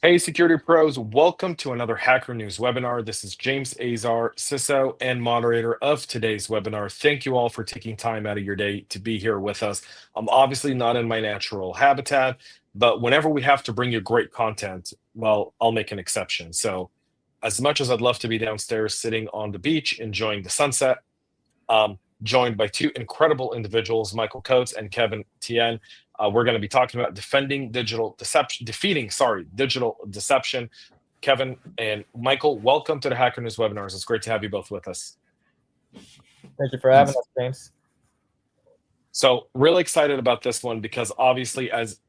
Hey, security pros, welcome to another Hacker News webinar. This is James Azar, CISO and moderator of today's webinar. Thank you all for taking time out of your day to be here with us. I'm obviously not in my natural habitat, but whenever we have to bring you great content, well, I'll make an exception. So, as much as I'd love to be downstairs sitting on the beach enjoying the sunset, joined by two incredible individuals, Michael Coates and Kevin Tien. We're going to be talking about defeating digital deception. Kevin and Michael, welcome to the Hacker News webinars. It's great to have you both with us. Thank you for having us, James. So really excited about this one because obviously, as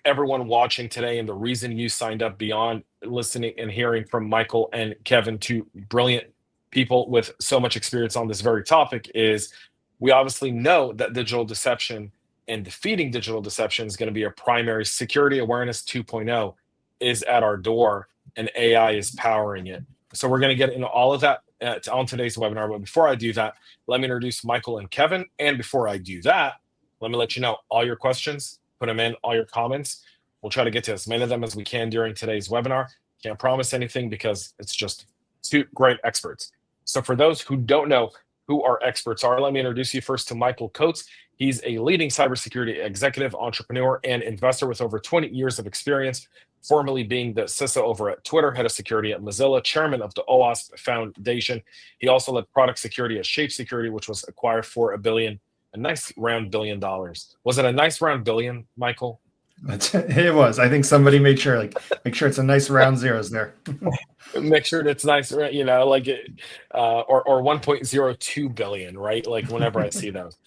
everyone watching today, and the reason you signed up beyond listening and hearing from Michael and Kevin, two brilliant people with so much experience on this very topic, is we obviously know that digital deception and defeating digital deception is going to be a primary security awareness 2.0 is at our door, and AI is powering it. So we're going to get into all of that on today's webinar. But before I do that, let me introduce Michael and Kevin. And before I do that, let me let you know all your questions, put them in, all your comments. We'll try to get to as many of them as we can during today's webinar. Can't promise anything because it's just two great experts. So for those who don't know who our experts are, let me introduce you first to Michael Coates. He's a leading cybersecurity executive, entrepreneur, and investor with over 20 years of experience, formerly being the CISO over at Twitter, head of security at Mozilla, chairman of the OWASP Foundation. He also led product security at Shape Security, which was acquired for a nice round $1 billion. Was it a nice round billion, Michael? It was. I think somebody made sure, make sure it's a nice round zeros there. Make sure it's nice, or 1.02 billion, right? Like whenever I see those.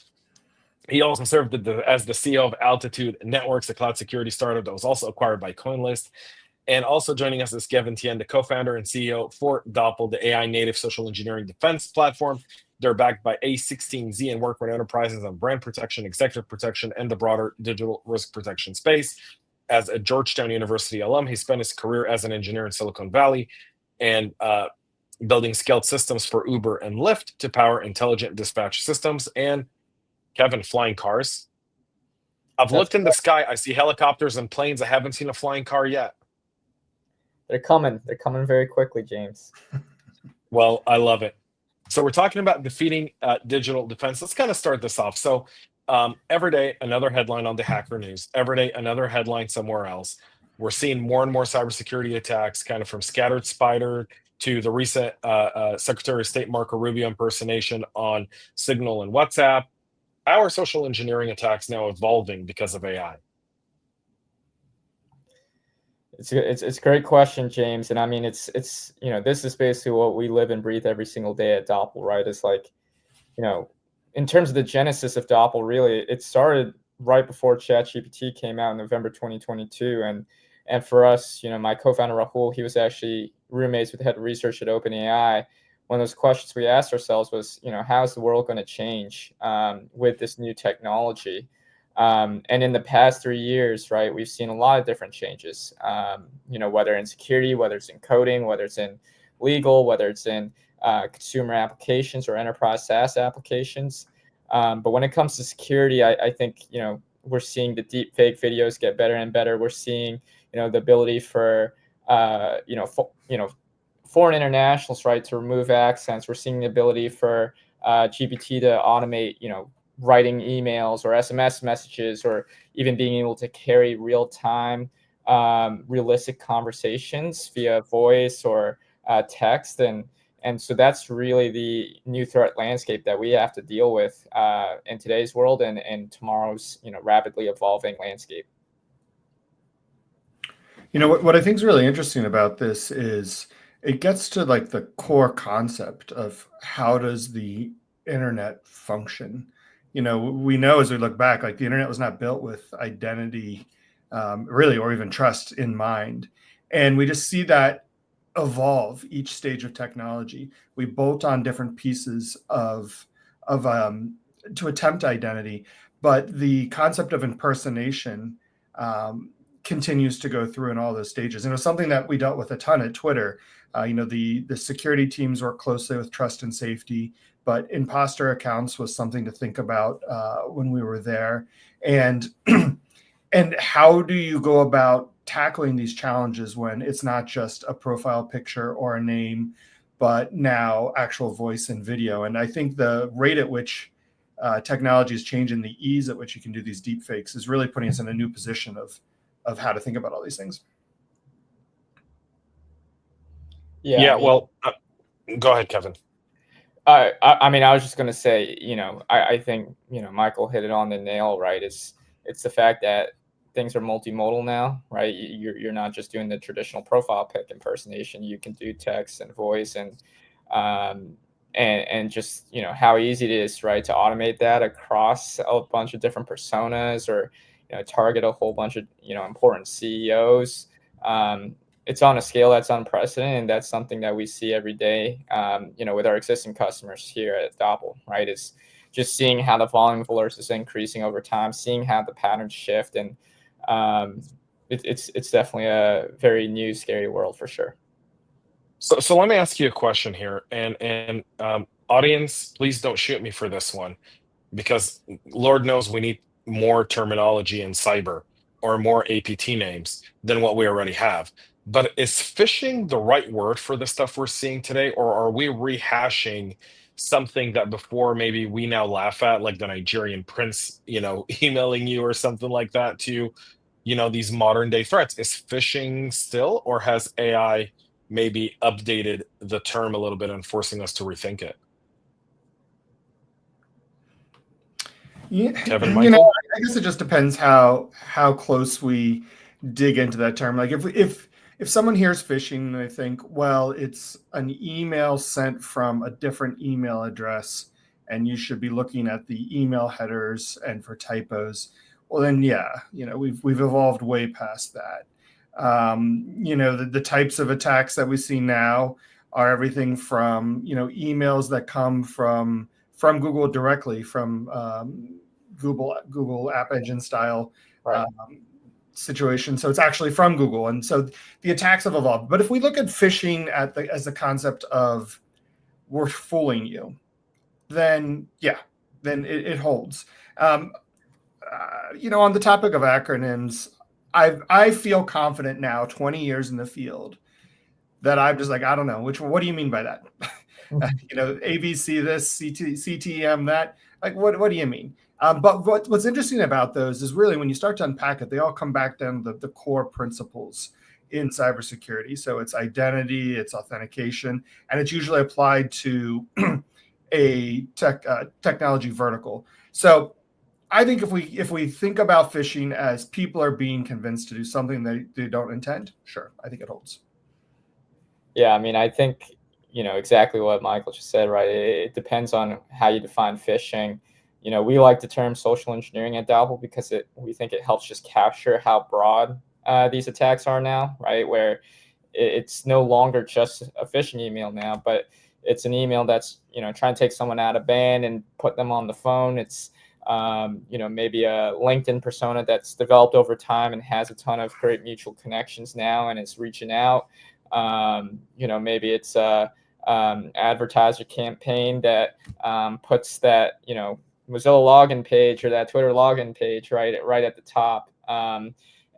He also served as the CEO of Altitude Networks, a cloud security startup that was also acquired by CoinList. And also joining us is Kevin Tien, the co-founder and CEO for Doppel, the AI native social engineering defense platform. They're backed by A16Z and work with enterprises on brand protection, executive protection, and the broader digital risk protection space. As a Georgetown University alum, he spent his career as an engineer in Silicon Valley and building scaled systems for Uber and Lyft to power intelligent dispatch systems. And Kevin, flying cars. I've looked in the sky. I see helicopters and planes. I haven't seen a flying car yet. They're coming. They're coming very quickly, James. Well, I love it. So we're talking about defeating digital defense. Let's kind of start this off. So every day, another headline on the Hacker News. Every day, another headline somewhere else. We're seeing more and more cybersecurity attacks, kind of from Scattered Spider to the recent Secretary of State Marco Rubio impersonation on Signal and WhatsApp. How are social engineering attacks now evolving because of AI? It's a great question, James. And I mean, it's this is basically what we live and breathe every single day at Doppel, right? It's like, in terms of the genesis of Doppel, really, it started right before ChatGPT came out in November 2022. And for us, my co-founder Rahul, he was actually roommates with the head of research at OpenAI. One of those questions we asked ourselves was, how is the world going to change with this new technology? And in the past 3 years, right, we've seen a lot of different changes, whether in security, whether it's in coding, whether it's in legal, whether it's in consumer applications or enterprise SaaS applications. But when it comes to security, I think, we're seeing the deep fake videos get better and better. We're seeing, the ability for, foreign internationals, right, to remove accents. We're seeing the ability for GPT to automate, writing emails or SMS messages, or even being able to carry real-time, realistic conversations via voice or text. And so that's really the new threat landscape that we have to deal with in today's world and tomorrow's, rapidly evolving landscape. What I think is really interesting about this is it gets to the core concept of how does the internet function. We know as we look back, the internet was not built with identity, really, or even trust in mind. And we just see that evolve each stage of technology. We bolt on different pieces to attempt identity, but the concept of impersonation continues to go through in all those stages. And it was something that we dealt with a ton at Twitter. The security teams work closely with trust and safety, but imposter accounts was something to think about when we were there. And And how do you go about tackling these challenges when it's not just a profile picture or a name, but now actual voice and video? And I think the rate at which technology is changing, the ease at which you can do these deep fakes is really putting us in a new position of how to think about all these things. Yeah, Yeah, I mean, well, go ahead, Kevin. I mean, I was just going to say, I think, Michael hit it on the nail, right? It's the fact that things are multimodal now, right? You're not just doing the traditional profile pic impersonation. You can do text and voice um, and just, how easy it is, right, to automate that across a bunch of different personas or, target a whole bunch of, important CEOs. It's on a scale that's unprecedented, and that's something that we see every day, with our existing customers here at Doppel, right? Is just seeing how the volume of alerts is increasing over time, seeing how the patterns shift, and it's definitely a very new, scary world for sure. So let me ask you a question here, and audience, please don't shoot me for this one, because Lord knows we need more terminology in cyber or more APT names than what we already have. But is phishing the right word for the stuff we're seeing today, or are we rehashing something that before maybe we now laugh at, like the Nigerian prince, emailing you or something like that, to, these modern day threats? Is phishing still, or has AI maybe updated the term a little bit and forcing us to rethink it? Yeah, Kevin, Michael? I guess it just depends how close we dig into that term. Like if someone hears phishing, they think, well, it's an email sent from a different email address, and you should be looking at the email headers and for typos. Well, then, yeah, we've evolved way past that. The types of attacks that we see now are everything from emails that come from Google directly, from Google App Engine style Right. situation. So it's actually from Google, and so the attacks have evolved. But if we look at phishing as the concept of we're fooling you, then yeah, then it holds. On the topic of acronyms, I feel confident now, 20 years in the field, that I'm just like, I don't know what do you mean by that? ABC this, CTM that. Like, what do you mean? But what's interesting about those is really when you start to unpack it, they all come back down to the core principles in cybersecurity. So it's identity, it's authentication, and it's usually applied to a technology vertical. So I think if we think about phishing as people are being convinced to do something they don't intend, sure, I think it holds. Yeah, I mean, I think, exactly what Michael just said, right? It depends on how you define phishing. We like the term social engineering at Doppel because we think it helps just capture how broad these attacks are now, right? Where it's no longer just a phishing email now, but it's an email that's, trying to take someone out of band and put them on the phone. It's, maybe a LinkedIn persona that's developed over time and has a ton of great mutual connections now and is reaching out. Maybe it's a advertiser campaign that puts that, Mozilla login page or that Twitter login page right at the top.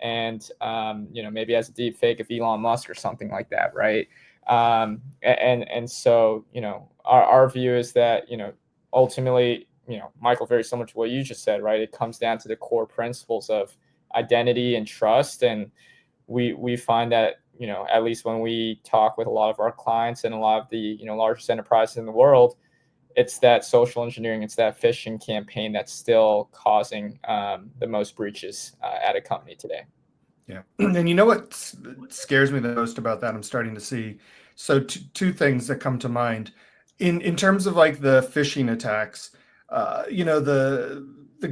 Maybe as a deep fake of Elon Musk or something like that, right? So, our view is that, ultimately, Michael, very similar to what you just said, right? It comes down to the core principles of identity and trust. And we find that, at least when we talk with a lot of our clients and a lot of the, largest enterprises in the world, it's that social engineering, it's that phishing campaign that's still causing the most breaches at a company today. Yeah. And what scares me the most about that, I'm starting to see. So two things that come to mind in terms of like the phishing attacks, the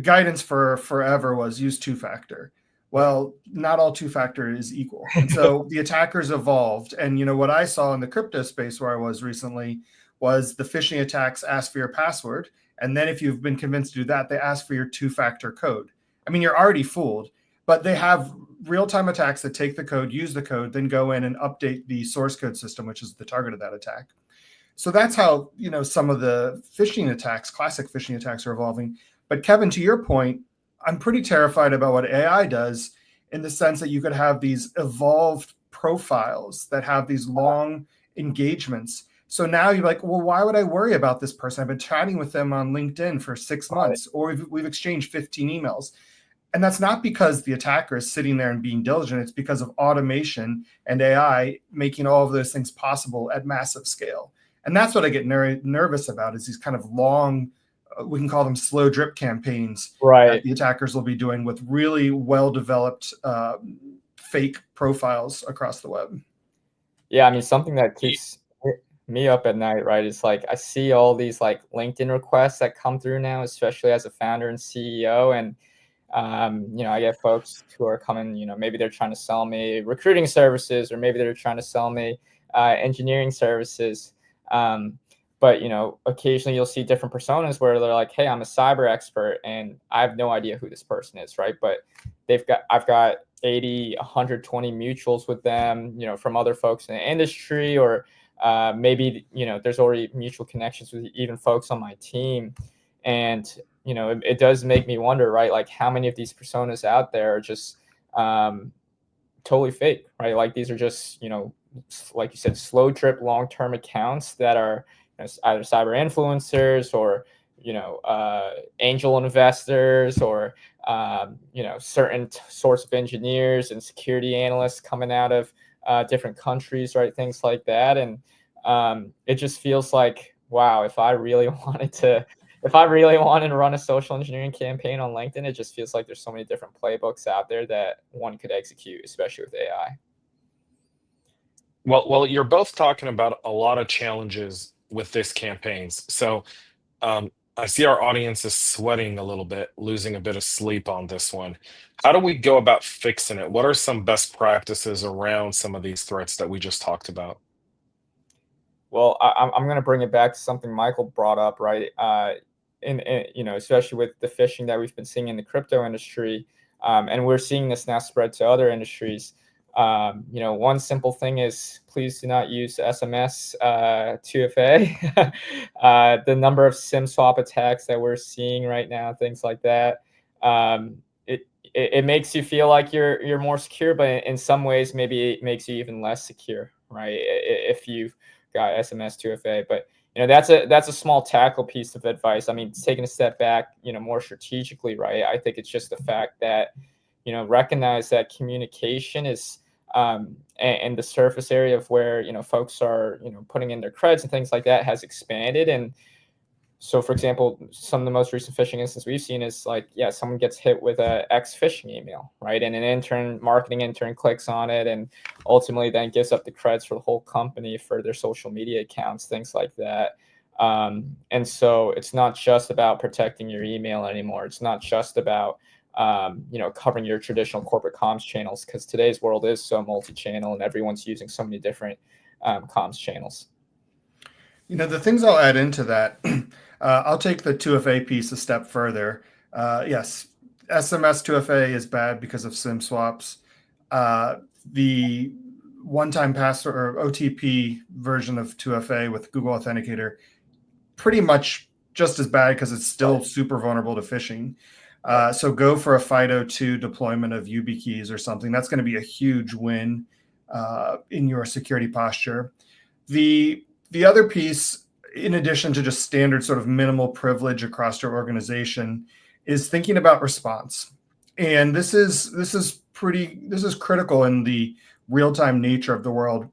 guidance for forever was use two-factor. Well, not all two-factor is equal. And so the attackers evolved. And what I saw in the crypto space where I was recently was the phishing attacks ask for your password. And then if you've been convinced to do that, they ask for your two-factor code. I mean, you're already fooled, but they have real-time attacks that take the code, use the code, then go in and update the source code system, which is the target of that attack. So that's how, some of the phishing attacks, classic phishing attacks, are evolving. But Kevin, to your point, I'm pretty terrified about what AI does, in the sense that you could have these evolved profiles that have these long engagements. So now you're like, well, why would I worry about this person? I've been chatting with them on LinkedIn for 6 months, or we've exchanged 15 emails. And that's not because the attacker is sitting there and being diligent. It's because of automation and AI making all of those things possible at massive scale. And that's what I get nervous about, is these kind of long, we can call them slow drip campaigns that the attackers will be doing with really well-developed fake profiles across the web. Yeah, I mean, something that keeps me up at night, right, is like I see all these like LinkedIn requests that come through now, especially as a founder and CEO. And I get folks who are coming, maybe they're trying to sell me recruiting services, or maybe they're trying to sell me engineering services. But, occasionally you'll see different personas where they're like, hey, I'm a cyber expert and I have no idea who this person is, right? But I've got 80, 120 mutuals with them, from other folks in the industry, or maybe, there's already mutual connections with even folks on my team. And it does make me wonder, right? Like, how many of these personas out there are just totally fake, right? Like, these are just, like you said, slow drip, long-term accounts that are either cyber influencers, or, angel investors, or, certain sorts of engineers and security analysts coming out of different countries, right? Things like that. And it just feels like, wow, if I really wanted to run a social engineering campaign on LinkedIn, it just feels like there's so many different playbooks out there that one could execute, especially with AI. Well, you're both talking about a lot of challenges with this campaigns. So I see our audience is sweating a little bit, losing a bit of sleep on this one. How do we go about fixing it? What are some best practices around some of these threats that we just talked about? Well, I'm going to bring it back to something Michael brought up, right? Especially with the phishing that we've been seeing in the crypto industry, and we're seeing this now spread to other industries. One simple thing is, please do not use SMS 2FA. The number of SIM swap attacks that we're seeing right now, things like that, it makes you feel like you're more secure, but in some ways, maybe it makes you even less secure, right? If you've got SMS 2FA, but that's a small tackle piece of advice. I mean, taking a step back, more strategically, right? I think it's just the fact that recognize that communication is and the surface area of where folks are putting in their creds and things like that has expanded. And so, for example, some of the most recent phishing instances we've seen is like, yeah, someone gets hit with a X phishing email, right? And an marketing intern clicks on it and ultimately then gives up the creds for the whole company for their social media accounts, things like that. And so it's not just about protecting your email anymore. It's not just about covering your traditional corporate comms channels, because today's world is so multi-channel and everyone's using so many different comms channels. The things I'll add into that, I'll take the 2FA piece a step further. Yes, SMS 2FA is bad because of SIM swaps. The one-time password or OTP version of 2FA with Google Authenticator, pretty much just as bad because it's still super vulnerable to phishing. So go for a FIDO2 deployment of YubiKeys or something. That's going to be a huge win in your security posture. The other piece, in addition to just standard sort of minimal privilege across your organization, is thinking about response. And this is critical in the real-time nature of the world.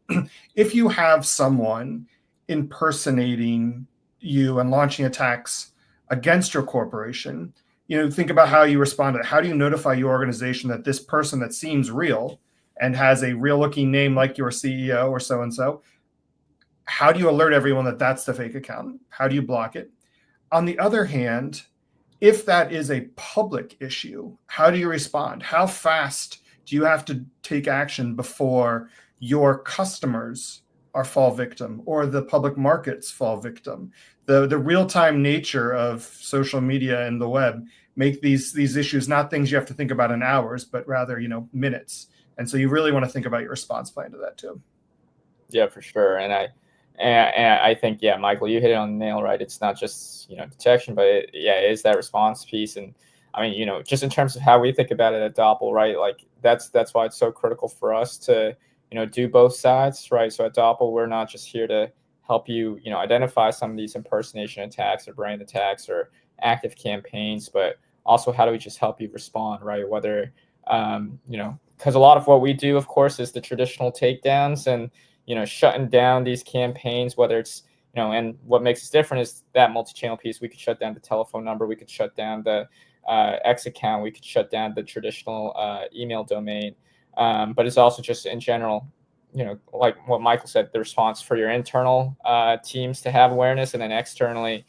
If you have someone impersonating you and launching attacks against your corporation, think about how you respond to it. How do you notify your organization that this person that seems real and has a real looking name like your CEO or so-and-so, how do you alert everyone that that's the fake account? How do you block it? On the other hand, if that is a public issue, how do you respond? How fast do you have to take action before your customers fall victim or the public markets fall victim? The real-time nature of social media and the web make these issues not things you have to think about in hours, but rather, minutes. And so you really want to think about your response plan to that too. Yeah, for sure. And I think, yeah, Michael, you hit it on the nail, right? It's not just, detection, but it is that response piece. And I mean, just in terms of how we think about it at Doppel, right? Like that's why it's so critical for us to, do both sides, right? So at Doppel, we're not just here to help you, identify some of these impersonation attacks or brand attacks or active campaigns, but also how do we just help you respond, right? Whether, because a lot of what we do, of course, is the traditional takedowns and, shutting down these campaigns, whether it's, and what makes us different is that multi-channel piece. We could shut down the telephone number. We could shut down the X account. We could shut down the traditional email domain. But it's also just in general, like what Michael said, the response for your internal teams to have awareness, and then externally,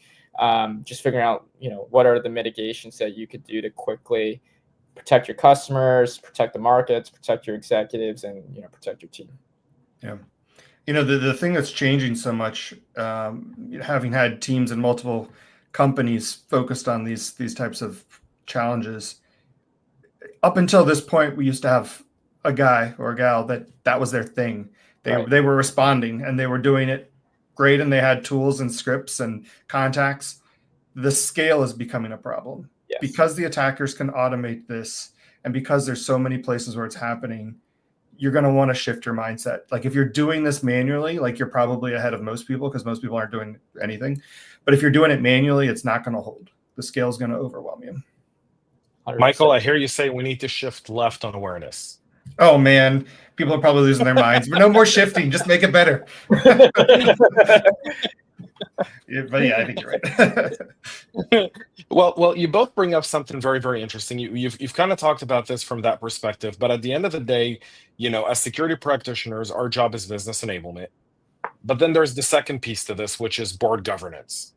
just figuring out, what are the mitigations that you could do to quickly protect your customers, protect the markets, protect your executives, and, protect your team. Yeah. The thing that's changing so much, having had teams in multiple companies focused on these types of challenges, up until this point, we used to have a guy or a gal that was their thing. They were responding and they were doing it great, and they had tools and scripts and contacts. The scale is becoming a problem. Yes. Because the attackers can automate this, and because there's so many places where it's happening, you're going to want to shift your mindset. Like if you're doing this manually, like you're probably ahead of most people because most people aren't doing anything. But if you're doing it manually, it's not going to hold. The scale is going to overwhelm you. 100%. Michael, I hear you say we need to shift left on awareness. Oh man, people are probably losing their minds. But no more shifting, just make it better. Yeah, but yeah, I think you're right. Well, you both bring up something very, very interesting. You've kind of talked about this from that perspective, but at the end of the day, as security practitioners, our job is business enablement. But then there's the second piece to this, which is board governance.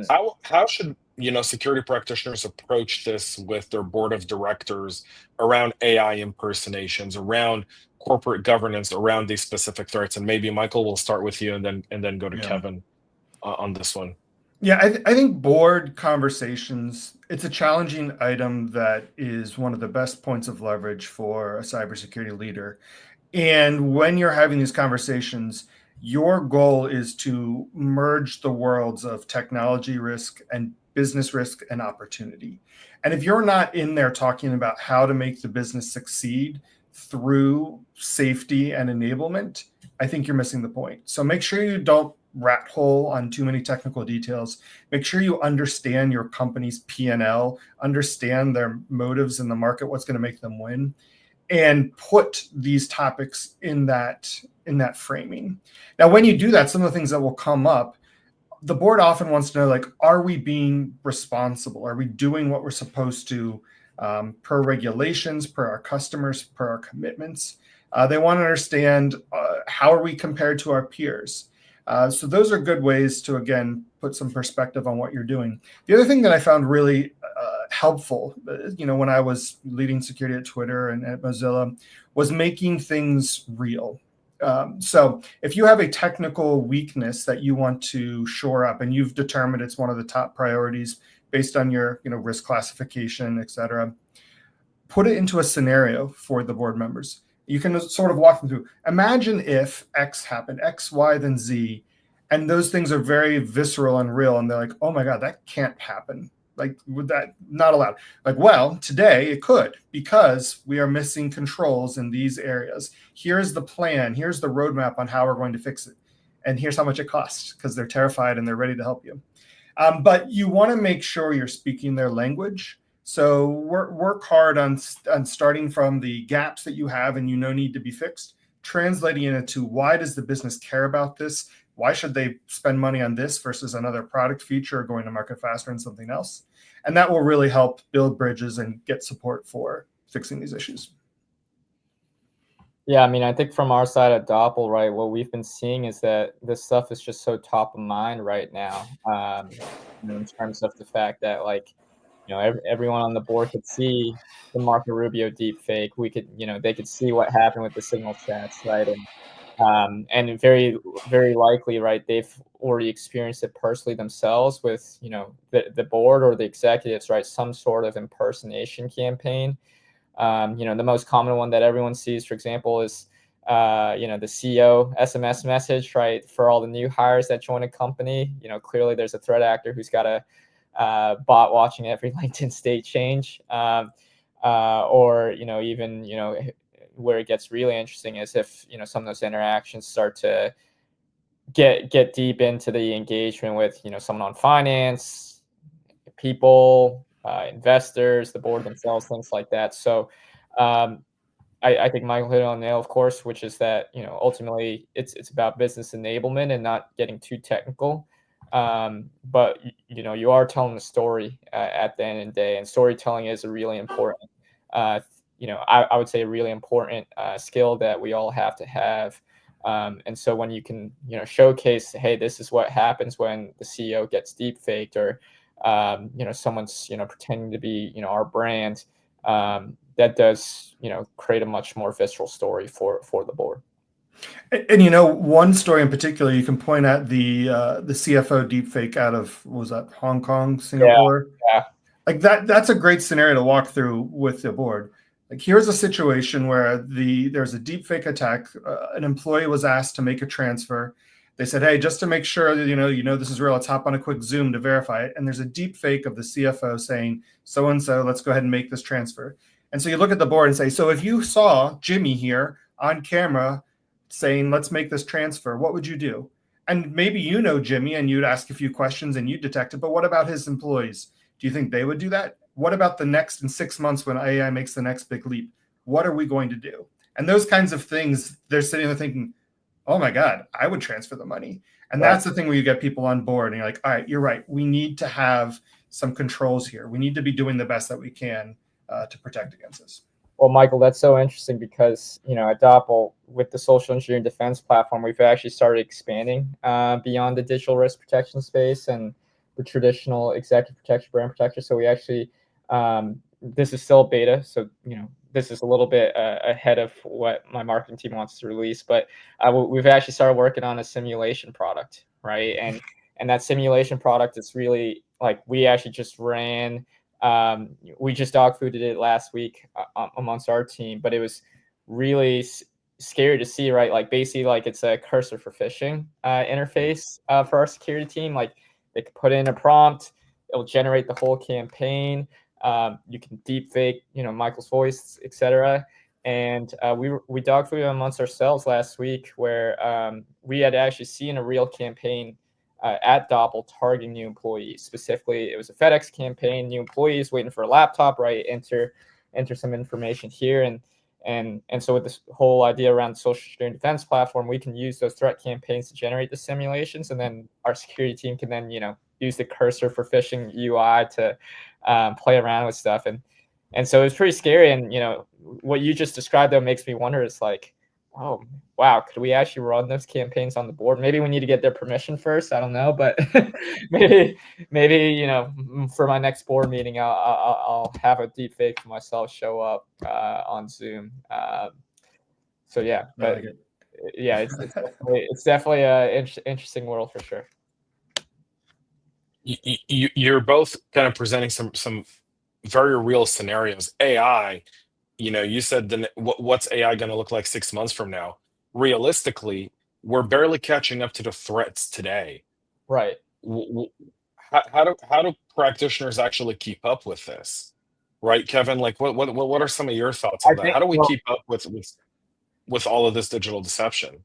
How should security practitioners approach this with their board of directors around AI impersonations, around corporate governance, around these specific threats? And maybe Michael, we'll start with you and then go to Kevin on this one. Yeah, I think board conversations, it's a challenging item that is one of the best points of leverage for a cybersecurity leader. And when you're having these conversations, your goal is to merge the worlds of technology risk and business risk and opportunity. And if you're not in there talking about how to make the business succeed through safety and enablement, I think you're missing the point. So make sure you don't rat hole on too many technical details. Make sure you understand your company's P&L, understand their motives in the market, what's going to make them win, and put these topics in that framing. Now, when you do that, some of the things that will come up, the board often wants to know, like, are we being responsible? Are we doing what we're supposed to per regulations, per our customers, per our commitments? They want to understand how are we compared to our peers? So those are good ways to, again, put some perspective on what you're doing. The other thing that I found really helpful, when I was leading security at Twitter and at Mozilla, was making things real. So if you have a technical weakness that you want to shore up and you've determined it's one of the top priorities based on your risk classification, et cetera, put it into a scenario for the board members. You can sort of walk them through. Imagine if X happened, X, Y, then Z, and those things are very visceral and real, and they're like, oh my God, that can't happen. Like, would that not allowed? Like, well, today it could, because we are missing controls in these areas. Here's the plan. Here's the roadmap on how we're going to fix it. And here's how much it costs, because they're terrified and they're ready to help you. But you want to make sure you're speaking their language. So work hard on starting from the gaps that you have and need to be fixed, translating it into why does the business care about this? Why should they spend money on this versus another product feature or going to market faster and something else? And that will really help build bridges and get support for fixing these issues. Yeah, I mean, I think from our side at Doppel, right, what we've been seeing is that this stuff is just so top of mind right now, in terms of the fact that, like, everyone on the board could see the Marco Rubio deep fake. We could, they could see what happened with the signal chats, right? And very, very likely, right, they've already experienced it personally themselves with, the board or the executives, right, some sort of impersonation campaign. The most common one that everyone sees, for example, is, the CEO SMS message, right, for all the new hires that join a company. Clearly there's a threat actor who's got a bot watching every LinkedIn state change. Or, even, where it gets really interesting is if, some of those interactions start to get deep into the engagement with, someone on finance, people, investors, the board themselves, things like that. So I think Michael hit it on the nail, of course, which is that, ultimately it's about business enablement and not getting too technical. But you are telling the story at the end of the day, and storytelling is a really important, I would say a really important skill that we all have to have. And so when you can, showcase, hey, this is what happens when the CEO gets deep faked, or someone's pretending to be our brand, that does create a much more visceral story for the board. And one story in particular you can point at, the CFO deepfake out of, what was that, Hong Kong, Singapore? Yeah. Like that's a great scenario to walk through with the board. Like, here's a situation where there's a deepfake attack. An employee was asked to make a transfer. They said, hey, just to make sure that you know this is real, let's hop on a quick Zoom to verify it. And there's a deepfake of the CFO saying, so and so, let's go ahead and make this transfer. And so you look at the board and say, so if you saw Jimmy here on camera saying, let's make this transfer, what would you do? And maybe Jimmy, and you'd ask a few questions and you'd detect it, but what about his employees? Do you think they would do that? What about the next in 6 months when AI makes the next big leap? What are we going to do? And those kinds of things, they're sitting there thinking, oh my God, I would transfer the money. And Right. That's the thing where you get people on board and you're like, all right, you're right. We need to have some controls here. We need to be doing the best that we can to protect against this. Well, Michael, that's so interesting because, at Doppel, with the social engineering defense platform, we've actually started expanding beyond the digital risk protection space and the traditional executive protection, brand protection. So we actually, this is still beta. So, this is a little bit ahead of what my marketing team wants to release, but we've actually started working on a simulation product, right? And that simulation product is really like, we actually just ran, we just dog fooded it last week amongst our team, but it was really scary to see, right? Like, basically, like, it's a cursor for phishing interface for our security team. Like, they could put in a prompt, it'll generate the whole campaign. You can deep fake, Michael's voice, etc. And we dog fooded amongst ourselves last week, where we had actually seen a real campaign at Doppel targeting new employees. Specifically, it was a FedEx campaign, new employees waiting for a laptop, right? Enter some information here. And so with this whole idea around the social engineering defense platform, we can use those threat campaigns to generate the simulations. And then our security team can then, use the cursor for phishing UI to play around with stuff. And so it's pretty scary. And, what you just described, though, makes me wonder, is like, oh, wow, could we actually run those campaigns on the board? Maybe we need to get their permission first. I don't know, but maybe, for my next board meeting, I'll have a deep fake for myself show up on Zoom. So yeah, but Like yeah, it's definitely an interesting world for sure. You're both kind of presenting some very real scenarios. AI, you said what's AI going to look like 6 months from now? Realistically, we're barely catching up to the threats today. Right. How do practitioners actually keep up with this? Right, Kevin? Like, what are some of your thoughts on that? How do we keep up with all of this digital deception?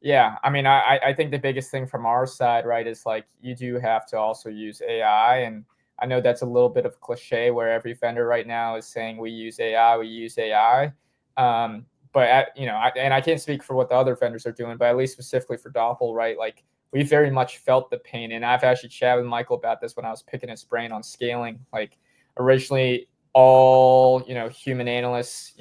Yeah, I mean, I think the biggest thing from our side, right, is like, you do have to also use AI. And I know that's a little bit of cliche where every vendor right now is saying we use AI. But I can't speak for what the other vendors are doing, but at least specifically for Doppel, right? Like, we very much felt the pain. And I've actually chatted with Michael about this when I was picking his brain on scaling. Like, originally, all human analysts,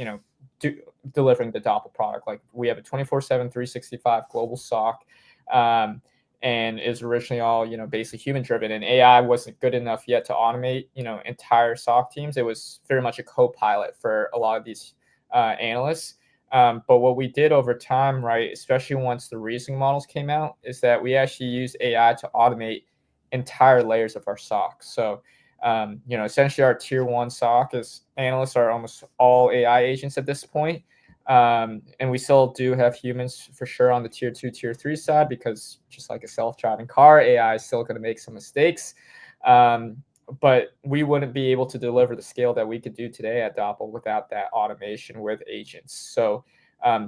delivering the Doppel product. Like, we have a 24/7, 365 global SOC, and is originally all basically human driven. And AI wasn't good enough yet to automate entire SOC teams. It was very much a co-pilot for a lot of these analysts. But what we did over time, right, especially once the reasoning models came out, is that we actually use AI to automate entire layers of our SOC. So essentially our tier 1 SOC analysts are almost all AI agents at this point. And we still do have humans for sure on the tier 2, tier 3 side, because just like a self-driving car, AI is still going to make some mistakes. But we wouldn't be able to deliver the scale that we could do today at Doppel without that automation with agents. So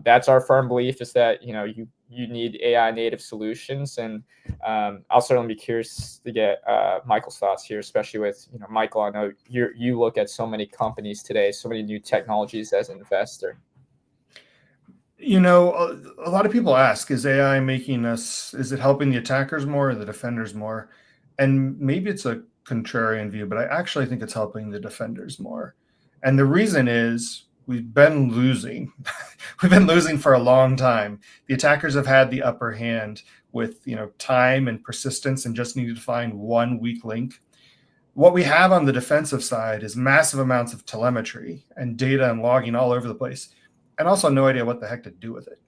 that's our firm belief, is that you need AI native solutions, and I'll certainly be curious to get Michael's thoughts here, especially with Michael. I know you look at so many companies today, so many new technologies as an investor. A lot of people ask, is AI is it helping the attackers more or the defenders more? And maybe it's a contrarian view, but I actually think it's helping the defenders more. And the reason is we've been losing. We've been losing for a long time. The attackers have had the upper hand with time and persistence, and just needed to find one weak link. What we have on the defensive side is massive amounts of telemetry and data and logging all over the place, and also no idea what the heck to do with it.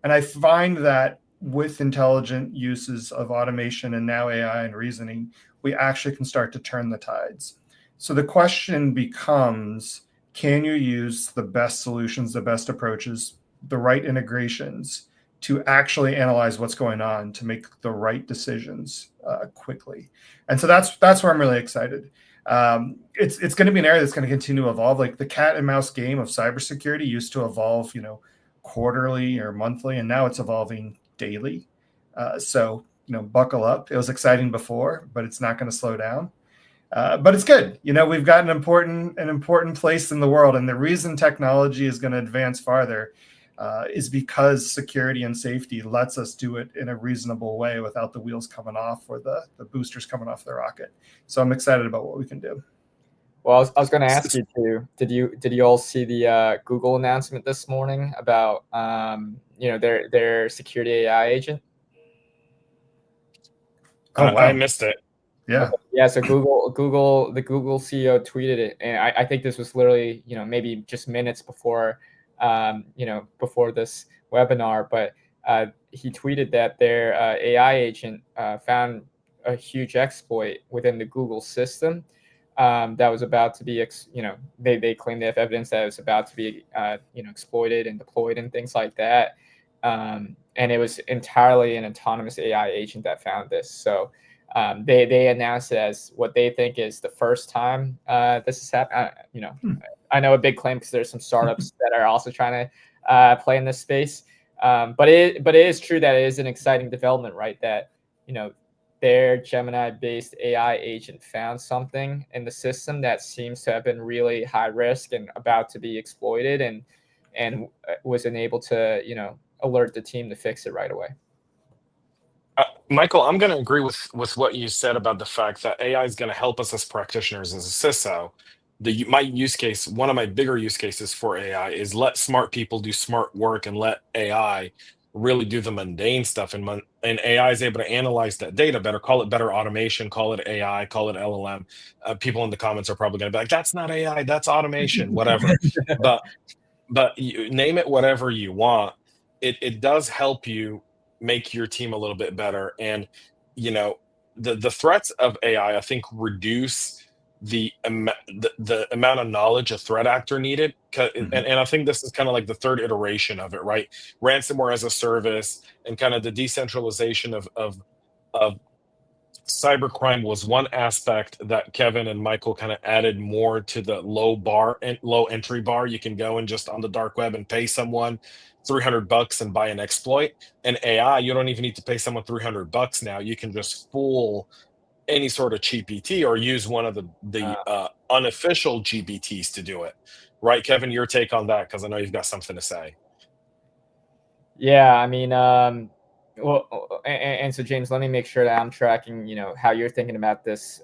And I find that with intelligent uses of automation and now AI and reasoning, we actually can start to turn the tides. So the question becomes, can you use the best solutions, the best approaches, the right integrations to actually analyze what's going on to make the right decisions quickly? And so that's where I'm really excited. It's going to be an area that's going to continue to evolve. Like the cat and mouse game of cybersecurity used to evolve, quarterly or monthly, and now it's evolving daily. So buckle up. It was exciting before, but it's not going to slow down. But it's good. We've got an important place in the world, and the reason technology is going to advance farther is because security and safety lets us do it in a reasonable way without the wheels coming off or the boosters coming off the rocket. So I'm excited about what we can do. Well, I was going to ask you too. Did you all see the Google announcement this morning about their security AI agent? Oh, wow. I missed it. Yeah. Yeah. So the Google CEO tweeted it, and I think this was literally maybe just minutes before before this webinar, but he tweeted that their AI agent found a huge exploit within the Google system that was about to be, they claim they have evidence that it was about to be, exploited and deployed and things like that. And it was entirely an autonomous AI agent that found this. So they announced it as what they think is the first time this has happened. I know a big claim because there's some startups that are also trying to play in this space. But it is true that it is an exciting development, right? That, their Gemini-based AI agent found something in the system that seems to have been really high risk and about to be exploited, and was unable to, alert the team to fix it right away. Michael, I'm going to agree with what you said about the fact that AI is going to help us as practitioners, as a CISO. One of my bigger use cases for AI is let smart people do smart work and let AI really do the mundane stuff. And AI is able to analyze that data better, call it better automation, call it AI, call it LLM. People in the comments are probably going to be like, that's not AI, that's automation, whatever. But you name it whatever you want. It does help you make your team a little bit better. And the threats of AI, I think, reduce the amount of knowledge a threat actor needed. And I think this is kind of like the third iteration of it, right? Ransomware as a service and kind of the decentralization of cybercrime was one aspect that Kevin and Michael kind of added more to the low entry bar. You can go and just on the dark web and pay someone $300 and buy an exploit. And AI, you don't even need to pay someone $300 now. You can just fool any sort of GPT or use one of the unofficial GPTs to do it. Right, Kevin, your take on that, because I know you've got something to say. Yeah, I mean, well, and so James, let me make sure that I'm tracking, how you're thinking about this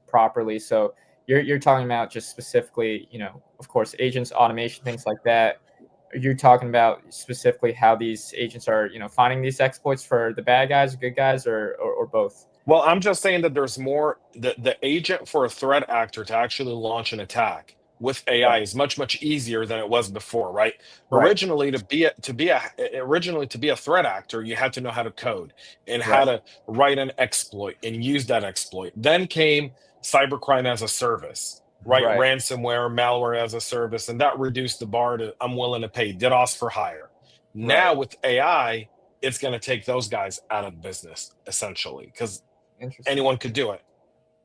properly. So you're talking about just specifically, of course, agents, automation, things like that. You're talking about specifically how these agents are, finding these exploits for the bad guys, good guys, or both. Well, I'm just saying that there's more. The agent for a threat actor to actually launch an attack with AI is much easier than it was before, right? Originally, to be a threat actor, you had to know how to code and how to write an exploit and use that exploit. Then came cybercrime as a service, right? Ransomware, malware as a service, and that reduced the bar to I'm willing to pay DDoS for hire. Now with AI, it's going to take those guys out of business essentially, because anyone could do it.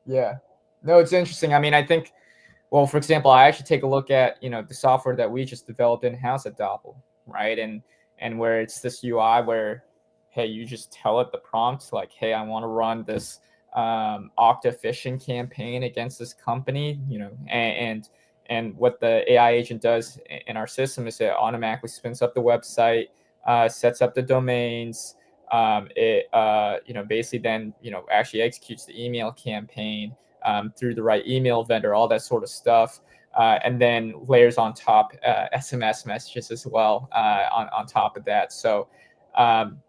Yeah. No, it's interesting. I mean, I think, well, for example, I actually take a look at, the software that we just developed in-house at Doppel, right? And where it's this UI where, hey, you just tell it the prompt, like, hey, I want to run this Okta phishing campaign against this company, and what the AI agent does in our system is it automatically spins up the website, sets up the domains. It basically then actually executes the email campaign through the right email vendor, all that sort of stuff, and then layers on top SMS messages as well on top of that. So um,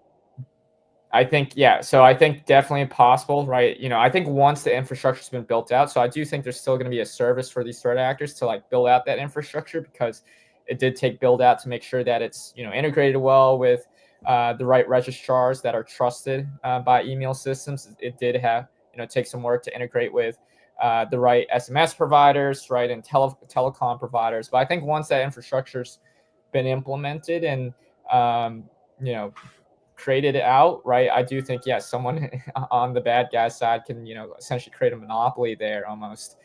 I think, yeah. So I think definitely possible, right? I think once the infrastructure's been built out, so I do think there's still going to be a service for these threat actors to like build out that infrastructure, because it did take build out to make sure that it's integrated well with the right registrars that are trusted by email systems. It did have take some work to integrate with the right SMS providers, right, and telecom providers. But I think once that infrastructure's been implemented and you know created it out, right? I do think, yes, someone on the bad guy side can, essentially create a monopoly there almost,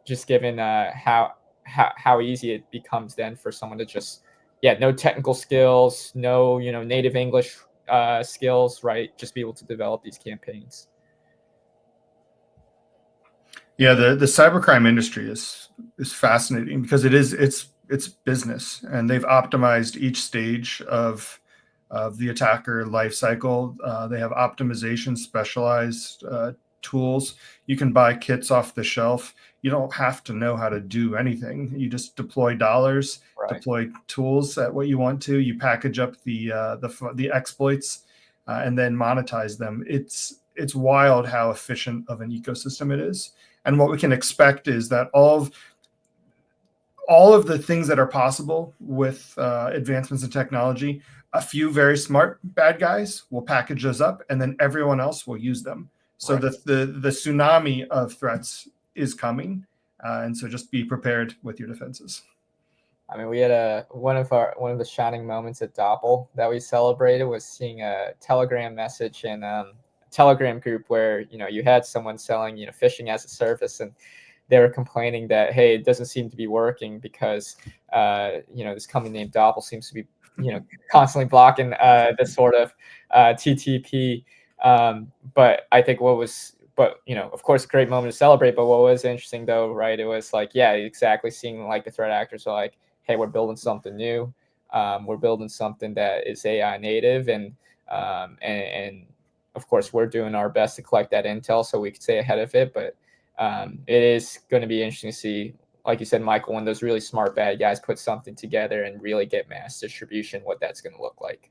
just given how easy it becomes then for someone to just, yeah, no technical skills, no, native English skills, right? Just be able to develop these campaigns. Yeah, the cybercrime industry is fascinating because it's business, and they've optimized each stage of the attacker life cycle. They have optimization specialized tools. You can buy kits off the shelf. You don't have to know how to do anything. You just deploy dollars, Right. deploy tools at what you want to. You package up the exploits and then monetize them. It's wild how efficient of an ecosystem it is. And what we can expect is that all of the things that are possible with advancements in technology, a few very smart bad guys will package those up, and then everyone else will use them. So Right. the tsunami of threats is coming, and so just be prepared with your defenses. I mean, we had one of the shining moments at Doppel that we celebrated was seeing a Telegram message in Telegram group where you had someone selling phishing as a service, and they were complaining that, hey, it doesn't seem to be working because this company named Doppel seems to be constantly blocking this sort of TTP. But I think of course, a great moment to celebrate. But what was interesting though, right? It was like, yeah, exactly, seeing like the threat actors are like, hey, we're building something new. We're building something that is AI native, and of course, we're doing our best to collect that intel so we can stay ahead of it. But it is going to be interesting to see, like you said, Michael, when those really smart bad guys put something together and really get mass distribution, what that's going to look like.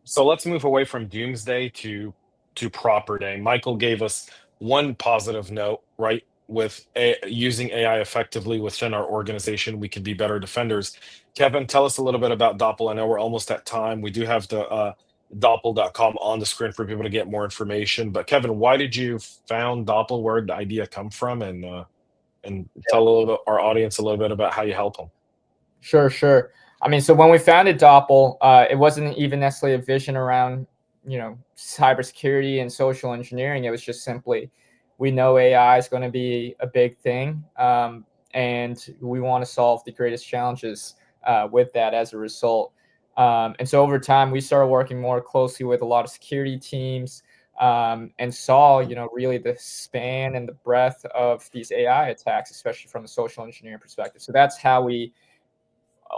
So let's move away from doomsday to proper day. Michael gave us one positive note, right? With using AI effectively within our organization, we can be better defenders. Kevin, tell us a little bit about Doppel. I know we're almost at time. We do have the Doppel.com on the screen for people to get more information. But Kevin, why did you found Doppel? Where did the idea come from? And tell a little bit, our audience a little bit about how you help them. Sure. I mean, so when we founded Doppel, it wasn't even necessarily a vision around, cybersecurity and social engineering. It was just simply, we know AI is going to be a big thing, and we want to solve the greatest challenges with that as a result. And so over time, we started working more closely with a lot of security teams, and saw, really the span and the breadth of these AI attacks, especially from a social engineering perspective. So that's how we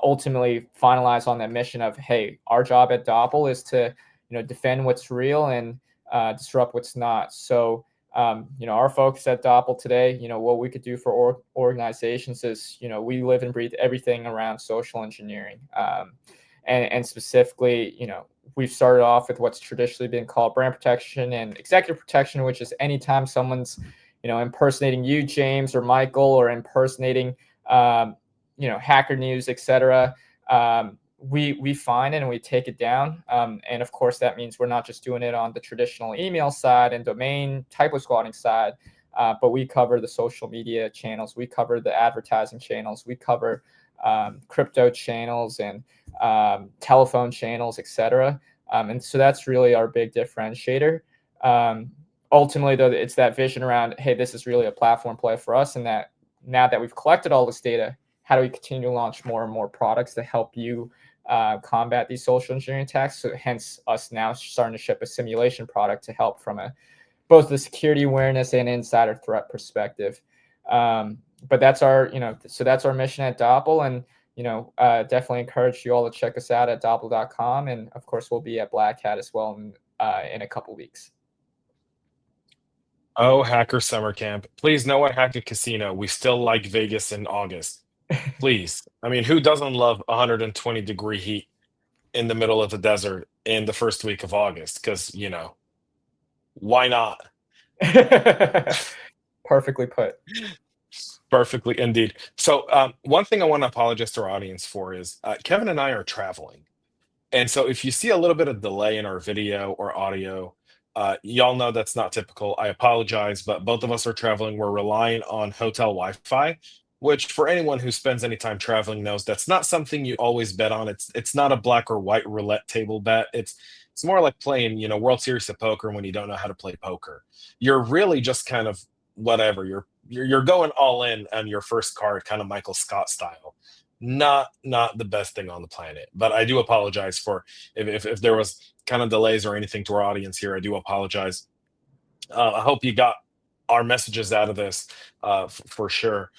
ultimately finalize on that mission of, hey, our job at Doppel is to defend what's real and disrupt what's not. So our focus at Doppel today, what we could do for organizations is, we live and breathe everything around social engineering, and specifically, we've started off with what's traditionally been called brand protection and executive protection, which is anytime someone's impersonating you, James, or Michael, or impersonating HackerNews, etc. We find it and we take it down. And of course, that means we're not just doing it on the traditional email side and domain typo squatting side, but we cover the social media channels, we cover the advertising channels, we cover crypto channels and telephone channels, etc. And so that's really our big differentiator. ultimately, though, it's that vision around, hey, this is really a platform play for us, and that now that we've collected all this data, how do we continue to launch more and more products to help you combat these social engineering attacks? So hence us now starting to ship a simulation product to help from both the security awareness and insider threat perspective. But that's our, so that's our mission at Doppel, and definitely encourage you all to check us out at doppel.com, and of course we'll be at Black Hat as well in a couple weeks. Oh, Hacker Summer Camp. Please, no one hack a casino. We still like Vegas in August. Please. I mean, who doesn't love 120-degree heat in the middle of the desert in the first week of August? Because, why not? Perfectly put. Perfectly, indeed. So, one thing I want to apologize to our audience for is Kevin and I are traveling. And so if you see a little bit of delay in our video or audio, y'all know that's not typical. I apologize, but both of us are traveling. We're relying on hotel Wi-Fi, which for anyone who spends any time traveling knows that's not something you always bet on. It's not a black or white roulette table bet. It's more like playing, World Series of Poker when you don't know how to play poker. You're really just kind of whatever. You're going all in on your first card, kind of Michael Scott style. Not the best thing on the planet, but I do apologize for if there was kind of delays or anything to our audience here. I do apologize. I hope you got our messages out of this for sure.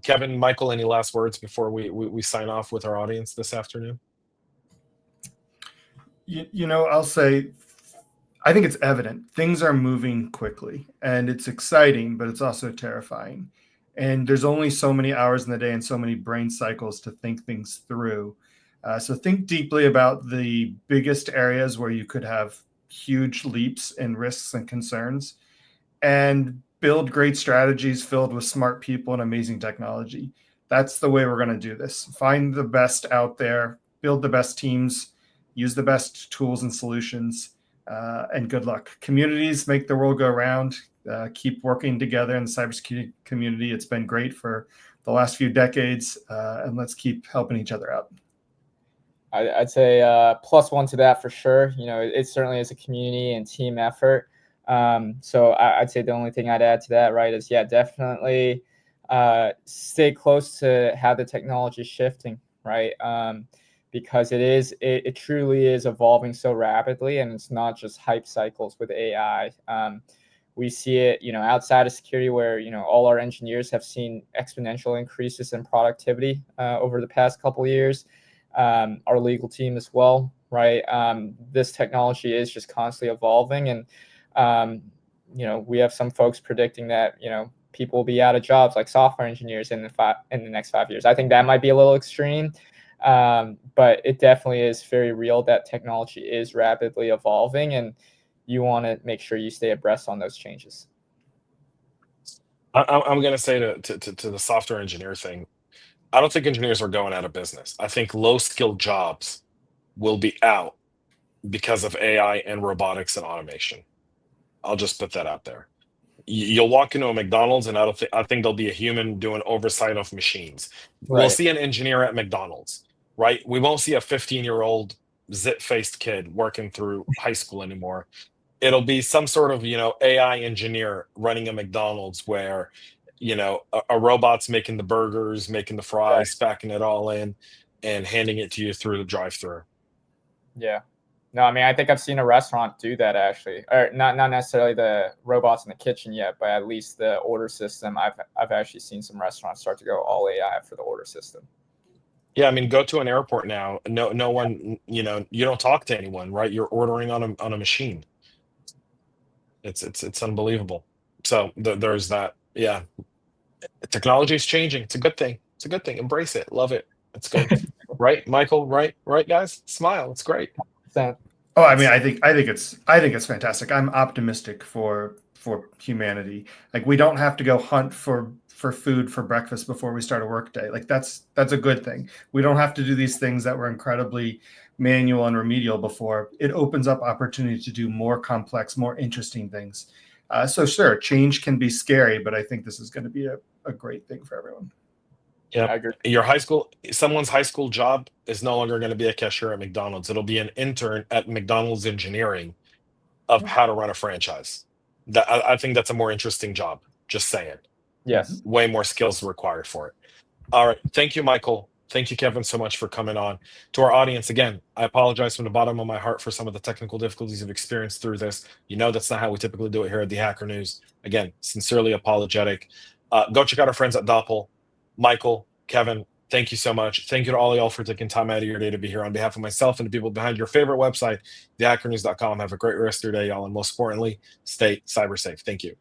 Kevin, Michael, any last words before we sign off with our audience this afternoon? I'll say, I think it's evident things are moving quickly, and it's exciting, but it's also terrifying. And there's only so many hours in the day and so many brain cycles to think things through. So think deeply about the biggest areas where you could have huge leaps in risks and concerns, and build great strategies filled with smart people and amazing technology. That's the way we're going to do this. Find the best out there, build the best teams, use the best tools and solutions, and good luck. Communities make the world go round. Keep working together in the cybersecurity community. It's been great for the last few decades, and let's keep helping each other out. I'd say +1 to that for sure. It certainly is a community and team effort. So I'd say the only thing I'd add to that, right, is definitely stay close to how the technology is shifting, right? Because it truly is evolving so rapidly, and it's not just hype cycles with AI. We see it, outside of security, where all our engineers have seen exponential increases in productivity over the past couple of years. Our legal team as well, right? This technology is just constantly evolving, and we have some folks predicting that people will be out of jobs, like software engineers, in the next 5 years. I think that might be a little extreme, but it definitely is very real that technology is rapidly evolving, and you want to make sure you stay abreast on those changes. I'm going to say to the software engineer thing, I don't think engineers are going out of business. I think low-skilled jobs will be out because of AI and robotics and automation. I'll just put that out there. You'll walk into a McDonald's, and I think there'll be a human doing oversight of machines. Right. We'll see an engineer at McDonald's, right? We won't see a 15-year-old zit-faced kid working through high school anymore. It'll be some sort of AI engineer running a McDonald's where a robot's making the burgers, making the fries, packing it all in, and handing it to you through the drive-through. Yeah. No, I mean, I think I've seen a restaurant do that, actually, or not necessarily the robots in the kitchen yet, but at least the order system. I've actually seen some restaurants start to go all AI for the order system. Yeah, I mean, go to an airport now. No one, you don't talk to anyone, right? You're ordering on a machine. It's unbelievable. So there's that. Yeah, technology is changing. It's a good thing. It's a good thing. Embrace it. Love it. It's good. Right, Michael? Right, guys? Smile. It's great. So, Oh, I mean, I think it's fantastic. I'm optimistic for humanity. Like, we don't have to go hunt for food for breakfast before we start a work day. Like, that's a good thing. We don't have to do these things that were incredibly manual and remedial before. It opens up opportunity to do more complex, more interesting things. So sure, change can be scary, but I think this is going to be a great thing for everyone. Yeah, someone's high school job is no longer going to be a cashier at McDonald's. It'll be an intern at McDonald's engineering of how to run a franchise. I think that's a more interesting job. Just saying. Yes. Way more skills required for it. All right. Thank you, Michael. Thank you, Kevin, so much for coming on. To our audience, again, I apologize from the bottom of my heart for some of the technical difficulties you've experienced through this. You know, that's not how we typically do it here at the Hacker News. Again, sincerely apologetic. Go check out our friends at Doppel. Michael, Kevin, thank you so much. Thank you to all y'all for taking time out of your day to be here. On behalf of myself and the people behind your favorite website, thehackernews.com, have a great rest of your day, y'all. And most importantly, stay cyber safe. Thank you.